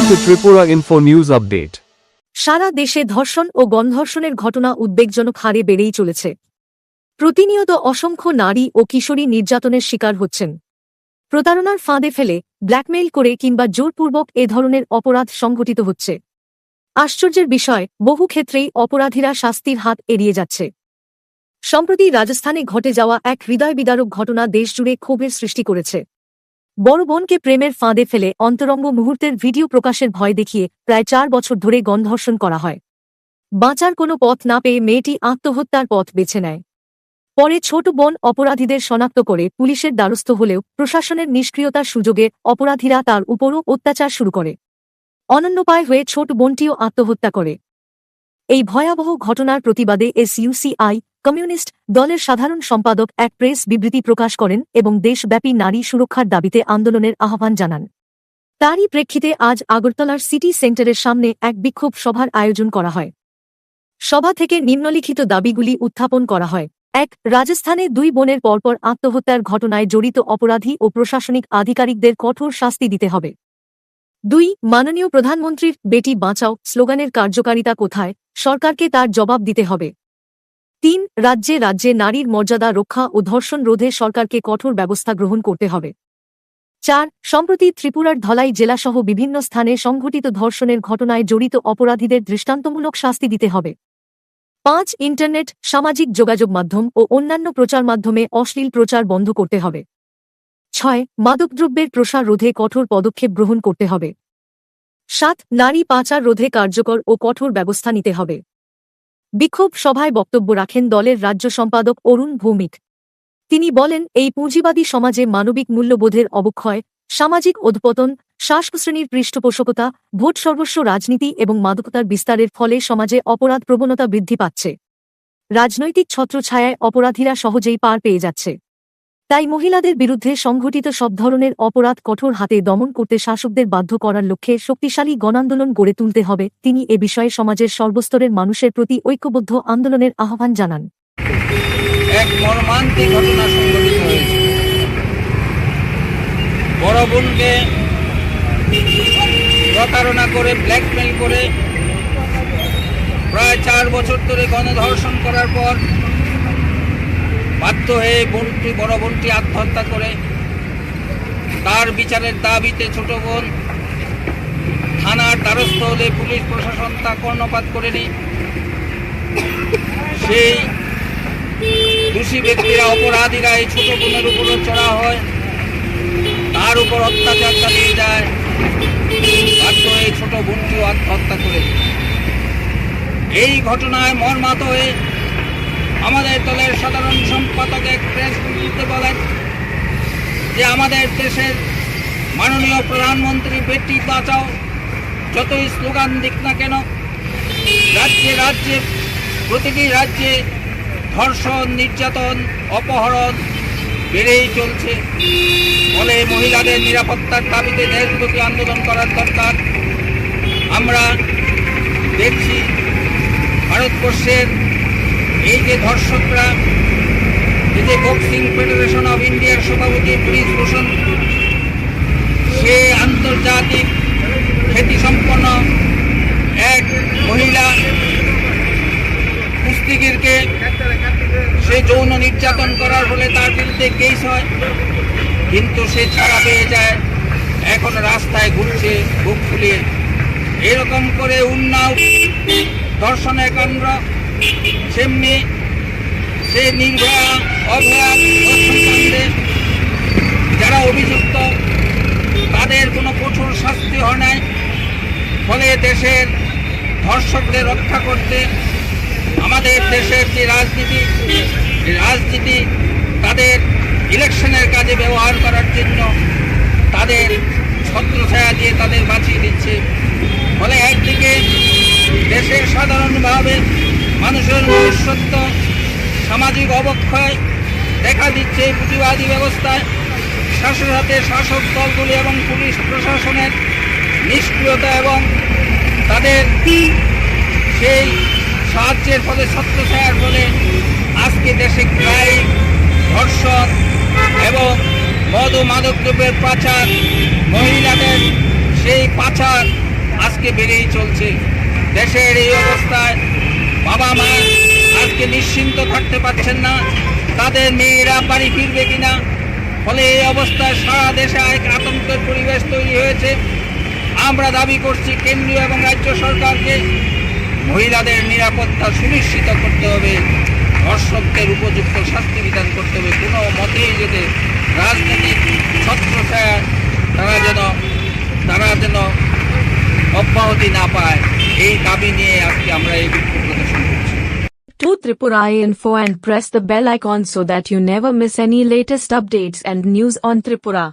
to Tripura Info News Update. সারা দেশে ধর্ষণ ও গণধর্ষণের ঘটনা উদ্বেগজনক হারে বেড়েই চলেছে। প্রতিনিয়ত অসংখ্য নারী ও কিশোরী নির্যাতনের শিকার হচ্ছেন। প্রতারণার ফাঁদে ফেলে, ব্ল্যাকমেইল করে কিংবা জোরপূর্বক এ ধরনের অপরাধ সংঘটিত হচ্ছে। আশ্চর্যের বিষয়, বহু ক্ষেত্রেই অপরাধীরা শাস্তির হাত এড়িয়ে যাচ্ছে। সম্প্রতি রাজস্থানে ঘটে যাওয়া এক হৃদয়বিদারক ঘটনা দেশজুড়ে ক্ষোভের সৃষ্টি করেছে। বড় বোনকে প্রেমের ফাঁদে ফেলে অন্তরঙ্গ মুহূর্তের ভিডিও প্রকাশের ভয় দেখিয়ে প্রায় 4 বছর ধরে গণধর্ষণ করা হয়। বাঁচার কোনো পথ না পেয়ে মেয়েটি আত্মহত্যার পথ বেছে নেয়। পরে ছোট বোন অপরাধীদের শনাক্ত করে পুলিশের দ্বারস্থ হলেও প্রশাসনের নিষ্ক্রিয়তার সুযোগে অপরাধীরা তার উপরও অত্যাচার শুরু করে। অনন্যোপায় হয়ে ছোট বোনটিও আত্মহত্যা করে। এই ভয়াবহ ঘটনার প্রতিবাদে এসইউসিআই কমিউনিস্ট দলের সাধারণ সম্পাদক এক প্রেস বিবৃতি প্রকাশ করেন এবং দেশব্যাপী নারী সুরক্ষার দাবিতে আন্দোলনের আহ্বান জানান। তারই প্রেক্ষিতে আজ আগরতলার সিটি সেন্টারের সামনে এক বিক্ষোভ সভার আয়োজন করা হয়। সভা থেকে নিম্নলিখিত দাবিগুলি উত্থাপন করা হয়। 1. রাজস্থানে 2 বোনের পরপর আত্মহত্যার ঘটনায় জড়িত অপরাধী ও প্রশাসনিক আধিকারিকদের কঠোর শাস্তি দিতে হবে। 2. মাননীয় প্রধানমন্ত্রীর বেটি বাঁচাও স্লোগানের কার্যকারিতা কোথায়, সরকারকে তার জবাব দিতে হবে। 3. রাজ্যে রাজ্যে নারীর মর্যাদা রক্ষা ও ধর্ষণ রোধে সরকারকে কঠোর ব্যবস্থা গ্রহণ করতে হবে। 4. সম্প্রতি ত্রিপুরার ধলাই জেলাসহ বিভিন্ন স্থানে সংঘটিত ধর্ষণের ঘটনায় জড়িত অপরাধীদের দৃষ্টান্তমূলক শাস্তি দিতে হবে। 5. ইন্টারনেট, সামাজিক যোগাযোগ মাধ্যম ও অন্যান্য প্রচার মাধ্যমে অশ্লীল প্রচার বন্ধ করতে হবে। 6. মাদকদ্রব্যের প্রসার রোধে কঠোর পদক্ষেপ গ্রহণ করতে হবে। 7. নারী পাচার রোধে কার্যকর ও কঠোর ব্যবস্থা নিতে হবে। বিক্ষোভ সভায় বক্তব্য রাখেন দলের রাজ্য সম্পাদক অরুণ ভৌমিক। তিনি বলেন, এই পুঁজিবাদী সমাজে মানবিক মূল্যবোধের অবক্ষয়, সামাজিক অধঃপতন, শাসকশ্রেণীর পৃষ্ঠপোষকতা, ভোট সর্বস্ব রাজনীতি এবং মাদকতার বিস্তারের ফলে সমাজে অপরাধ প্রবণতা বৃদ্ধি পাচ্ছে। রাজনৈতিক ছত্রছায়ায় অপরাধীরা সহজেই পার পেয়ে যাচ্ছে। তাই মহিলাদের বিরুদ্ধে সংঘটিত সব ধরনের অপরাধ কঠোর হাতে দমন করতে শাসকদের বাধ্য করার লক্ষ্যে শক্তিশালী গণান্দোলন গড়ে তুলতে হবে। তিনি এ বিষয়ে সমাজের সর্বস্তরের মানুষের প্রতি ঐক্যবদ্ধ আন্দোলনের আহ্বান জানান। এক মর্মান্তিক ঘটনা সংঘটিত হয়েছে। বড় বোনকে প্রতারণা করে, ব্ল্যাকমেইল করে প্রায় 4 বছর ধরে গণধর্ষণ করার পর বাধ্য হয়ে বড় বোনটি আত্মহত্যা করে। তার বিচারের দাবিতে ছোট বোন থানার দ্বারস্থ হলে পুলিশ প্রশাসন তা কর্ণপাত করেনি। সেই দোষী ব্যক্তিরা, অপরাধীরা এই ছোট বোনের উপরও চড়া হয়, তার উপর অত্যাচার চালিয়ে যায়। বাধ্য হয়ে ছোট বোনটিও আত্মহত্যা করে। এই ঘটনায় মর্মাহত হয়ে আমাদের দলের সাধারণ সম্পাদক এক প্রেস বিবৃতিতে বলেন যে আমাদের দেশের মাননীয় প্রধানমন্ত্রী বেটি বাঁচাও যতই স্লোগান দিক না কেন, রাজ্যে রাজ্যে প্রতিটি রাজ্যে ধর্ষণ, নির্যাতন, অপহরণ বেড়েই চলছে। ফলে মহিলাদের নিরাপত্তার দাবিতে দেশব্যাপী আন্দোলন করার দরকার। আমরা দেখছি ভারতবর্ষের এই যে ধর্ষকরা, এই যে বক্সিং ফেডারেশন অফ ইন্ডিয়ার সভাপতি ব্রিজভূষণ, সে আন্তর্জাতিক খ্যাতিসম্পন্ন এক মহিলা কুস্তিগিরকে সে যৌন নির্যাতন করার ফলে তার বিরুদ্ধে কেস হয়, কিন্তু সে ছাড়া পেয়ে যায়। এখন রাস্তায় ঘুরছে বুক ফুলিয়ে। এরকম করে উন্নাও ধর্ষণের কাণ্ড, সেমনি সে নির্ভয়া অভয়া ধর্ষণ কাণ্ডে যারা অভিযুক্ত তাদের কোনো কঠোর শাস্তি হয় নাই। ফলে দেশের ধর্ষকদের রক্ষা করতে আমাদের দেশের যে রাজনীতি তাদের ইলেকশনের কাজে ব্যবহার করার জন্য তাদের ছত্রছায়া দিয়ে তাদের বাঁচিয়ে দিচ্ছে। ফলে একদিকে দেশের সাধারণভাবে মানুষের মনুষ্যত্ব, সামাজিক অবক্ষয় দেখা দিচ্ছে পুঁজিবাদী ব্যবস্থায়, সাথে সাথে শাসক দলগুলি এবং পুলিশ প্রশাসনের নিষ্ক্রিয়তা এবং তাদের সেই সাহায্যের ফলে, ছত্রছায়ার ফলে আজকে দেশে ক্রাইম, ধর্ষণ এবং মদ ও মাদকদ্রব্যের পাচার, মহিলাদের সেই পাচার আজকে বেড়েই চলছে। দেশের এই অবস্থায় বাবা মা আজকে নিশ্চিন্ত থাকতে পারছেন না, তাদের মেয়েরা বাড়ি ফিরবে কিনা। ফলে এই অবস্থায় সারা দেশে এক আতঙ্কের পরিবেশ তৈরি হয়েছে। আমরা দাবি করছি কেন্দ্রীয় এবং রাজ্য সরকারকে মহিলাদের নিরাপত্তা সুনিশ্চিত করতে হবে, ধর্ষকদের উপযুক্ত শাস্তি বিধান করতে হবে। কোনো মতেই যাতে রাজনৈতিক ছত্রছায়া তারা যেন অব্যাহতি না পায়, এই দাবি নিয়ে আজকে আমরা এই বিক্ষোভ প্রদর্শন করছি। To Tripura Info and press the bell icon so that you never miss any latest updates and news on Tripura.